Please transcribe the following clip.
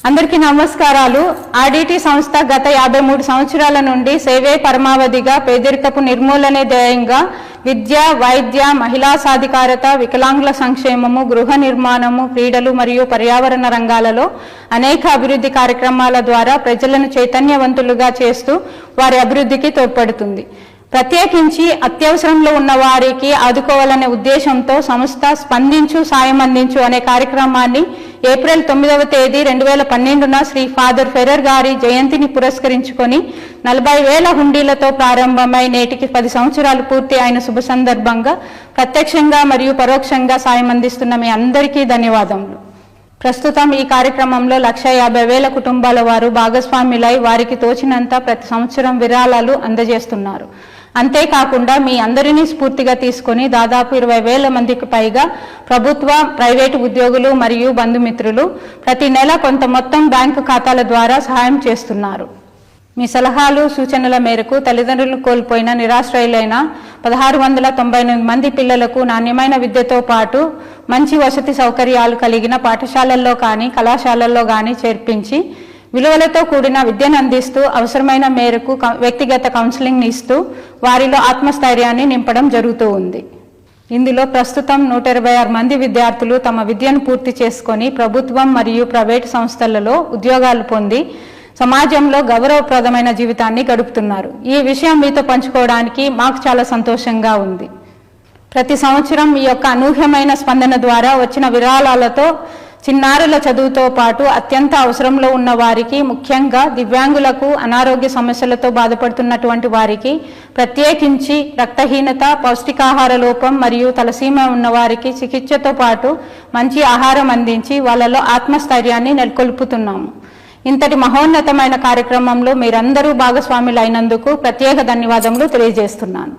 అందరికీ నమస్కారాలు. ఆర్డిటి సంస్థ గత 53 సంవత్సరాల నుండి సేవే పరమావధిగా పేదరికపు నిర్మూలనే ధ్యేయంగా విద్య, వైద్య, మహిళా సాధికారత, వికలాంగుల సంక్షేమము, గృహ నిర్మాణము, క్రీడలు మరియు పర్యావరణ రంగాలలో అనేక అభివృద్ధి కార్యక్రమాల ద్వారా ప్రజలను చైతన్యవంతులుగా చేస్తూ వారి అభివృద్ధికి తోడ్పడుతుంది. ప్రత్యేకించి అత్యవసరంలో ఉన్న వారికి ఆదుకోవాలనే ఉద్దేశంతో సంస్థ స్పందించు సాయం అందించు అనే కార్యక్రమాన్ని ఏప్రిల్ 9వ తేదీ 2012న శ్రీ ఫాదర్ ఫెర్రర్ గారి జయంతిని పురస్కరించుకొని 40,000 హుండీలతో ప్రారంభమై నేటికి 10 సంవత్సరాలు పూర్తి అయిన శుభ సందర్భంగా ప్రత్యక్షంగా మరియు పరోక్షంగా సాయం అందిస్తున్న మీ అందరికీ ధన్యవాదములు. ప్రస్తుతం ఈ కార్యక్రమంలో 150,000 కుటుంబాల వారు భాగస్వాములై వారికి తోచినంత ప్రతి సంవత్సరం విరాళాలు అందజేస్తున్నారు. అంతేకాకుండా మీ అందరినీ స్ఫూర్తిగా తీసుకొని దాదాపు 20,000 మందికి పైగా ప్రభుత్వ, ప్రైవేటు ఉద్యోగులు మరియు బంధుమిత్రులు ప్రతి నెల కొంత మొత్తం బ్యాంకు ఖాతాల ద్వారా సహాయం చేస్తున్నారు. మీ సలహాలు, సూచనల మేరకు తల్లిదండ్రులు కోల్పోయిన నిరాశ్రయులైన 1698 మంది పిల్లలకు నాణ్యమైన విద్యతో పాటు మంచి వసతి సౌకర్యాలు కలిగిన పాఠశాలల్లో కానీ కళాశాలల్లో కానీ చేర్పించి విలువలతో కూడిన విద్యను అందిస్తూ అవసరమైన మేరకు వ్యక్తిగత కౌన్సిలింగ్ ఇస్తూ వారిలో ఆత్మస్థైర్యాన్ని నింపడం జరుగుతూ ఉంది. ఇందులో ప్రస్తుతం 126 మంది విద్యార్థులు తమ విద్యను పూర్తి చేసుకొని ప్రభుత్వం మరియు ప్రైవేటు సంస్థలలో ఉద్యోగాలు పొంది సమాజంలో గౌరవప్రదమైన జీవితాన్ని గడుపుతున్నారు. ఈ విషయం మీతో పంచుకోవడానికి మాకు చాలా సంతోషంగా ఉంది. ప్రతి సంవత్సరం ఈ యొక్క అనూహ్యమైన స్పందన ద్వారా వచ్చిన విరాళాలతో చిన్నారుల చదువుతో పాటు అత్యంత అవసరంలో ఉన్న వారికి, ముఖ్యంగా దివ్యాంగులకు, అనారోగ్య సమస్యలతో బాధపడుతున్నటువంటి వారికి, ప్రత్యేకించి రక్తహీనత, పౌష్టికాహార లోపం మరియు తలసీమ ఉన్న వారికి చికిత్సతో పాటు మంచి ఆహారం అందించి వాళ్ళలో ఆత్మస్థైర్యాన్ని నెలకొల్పుతున్నాము. ఇంతటి మహోన్నతమైన కార్యక్రమంలో మీరందరూ భాగస్వాములు అయినందుకు ప్రత్యేక ధన్యవాదములు తెలియజేస్తున్నాను.